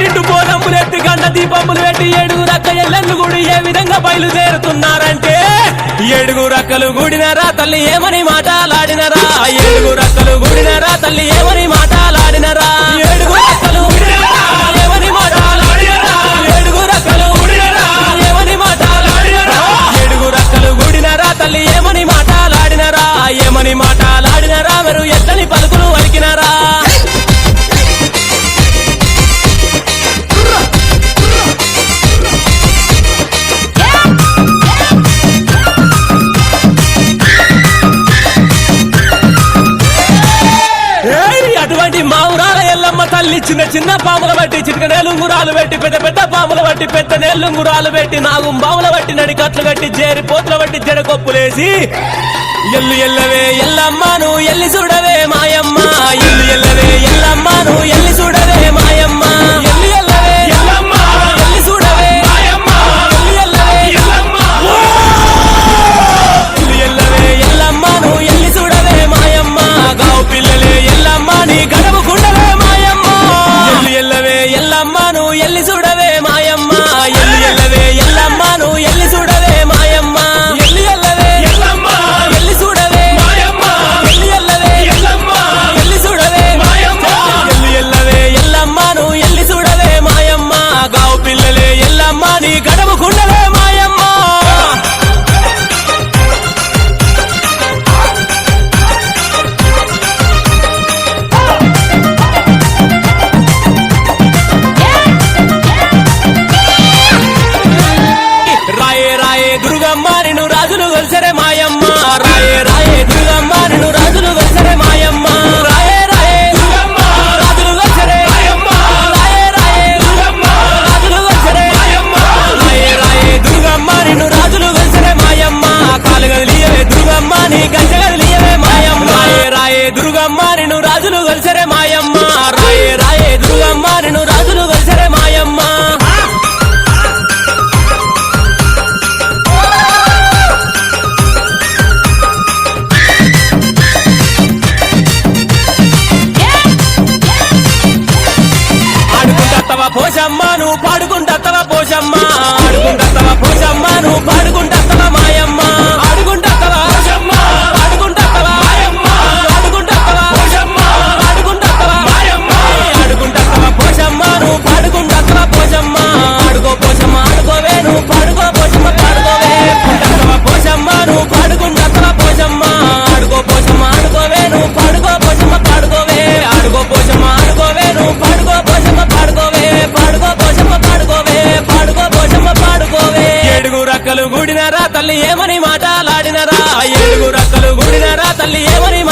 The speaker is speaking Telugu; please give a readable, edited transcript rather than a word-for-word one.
నిండు బోనములెత్తి గంట దీపములు పెట్టి ఏడుగురు అక్క ఎల్లెళ్ళు గుడి ఏ విధంగా బయలుదేరుతున్నారంటే ఏడుగురు అక్కలు గుడినరా తల్లి ఏమని మాటలాడినరా ఏడుగురు అక్కలు గుడినరా తల్లి ఏమని మాటలాడినరా ఏడుగురు అక్కలు ఏమని మాటలాడినరా ఏడుగురు అక్కలు ఏమని మాటలాడినరా ఏడుగురు అక్కలు గుడినరా తల్లి ఏమని మాటలాడినరా ఏమని మాటలాడినరా మీరు ఎట్లని పలుకులు వలికినరా మా ఊరాల ఎల్లమ్మ తల్లి చిన్న చిన్న పాముల బట్టి చిటిక నేలుంగురాలు పెట్టి పెద్ద పెద్ద పాముల బట్టి పెద్ద నేలుంగురాలు పెట్టి నాగుం బాముల బట్టి నడికట్లు కట్టి జేరి పోతుల బట్టి జడకొప్పులేసి ఎల్లు ఎల్లవే ఎల్లమ్మను ఎల్లి చూడవే మాయమ్మ ఎల్లు ఎల్లవే ఎల్లమ్మను ఎల్లి చూడవే మాయమ్మ ఎల్లు ఎల్లవే ఎల్లమ్మ ఎల్లి చూడవే మాయమ్మ ఎల్లు ఎల్లవే ఎల్లమ్మ ఎల్లు ఎల్లవే ఎల్లమ్మను ఎల్లి చూడవే మాయమ్మ గావు పిల్లలే ఎల్లమ్మ నీ గడవ గుండవే మాయమ్మ ఎల్లు ఎల్లవే ఎల్లమ్మను ఎల్లి చూడవే మాయమ్మ ఎల్లు ఎల్లవే ఎల్లమ్మను ఎల్లి చూడవే మాయమ్మ ఎల్లు ఎల్లవే ఎల్లమ్మ ఎల్లి చూడవే మాయమ్మ ఎల్లు ఎల్లవే ఎల్లమ్మ ఎల్లి చూడవే మాయమ్మ ఎల్లు ఎల్లవే ఎల్లమ్మను ఎల్లి చూడవే మాయమ్మ గావు పిల్లలే ఎల్లమ్మ నీ గడవ గుండవే మాయమ్మ రాయే రాయే దుర్గమ్మ నిన్ను రాజులు గొలిసరే మాయమ్మ రాయే రాయే దుర్గమ్మ నిన్ను రాజులు గొలిసరే మాయమ్మ రాయే రాయే దుర్గమ్మ రాజులు గొలిసరే మాయమ్మ రాయే రాయే దుర్గమ్మ రాజులు గొలిసరే మాయమ్మ రాయే రాయే దుర్గమ్మ నిన్ను రాజులు గొలిసరే మాయమ్మ కాలు గదిలియవే దుర్గమ్మ నీ గంజ గదిలియవే మాయమ్మ రాయే రాయే దుర్గమ్మ నిన్ను రాజులు గొలిసరే మాయమ్మ రాయే రాయే దుర్గమ్మ నిన్ను రాజులు గొలిసరే మాయమ్మ పోషమ్మ నువ్వు పాడుకుంటత్తవ పోషమ్మ ఆడుకుంటత్తవ పోషమ్మ నువ్వు పాడుకుంటత్తవ మాయమ్మ ఆడుకుంటత్తవ పోషమ్మ ఆడుకుంటత్తవ మాయమ్మ ఆడుకుంటత్తవ పోషమ్మ ఆడుకుంటత్తవ మాయమ్మ ఆడుకుంటత్తవ పోషమ్మ నువ్వు పాడుకుంటత్తవ పోషమ్మ ఆడుకో పోషమ్మ ఆడుకోవే నువ్వు పాడుకో పోషమ్మ పాడుకోవే కుంటత్తవ పోషమ్మ నువ్వు పాడుకుంటత్తవ పోషమ్మ ఆడుకో పోషమ్మ ఆడుకోవే నువ్వు పాడుకో పోషమ్మ పాడుకోవే ఆడుకో పోషమ్మ ఆడుకోవే నువ్వు పాడుకో పోషమ్మ పాడుకోవే పాడుకో పోషమ్మ పాడుకోవే పాడుకో పోషమ్మ పాడుకోవే ఏడుగురు అక్కలు గుడినరా తల్లి ఏమని మాటలాడినరా ఏడుగురు అక్కలు గుడినరా తల్లి ఏమని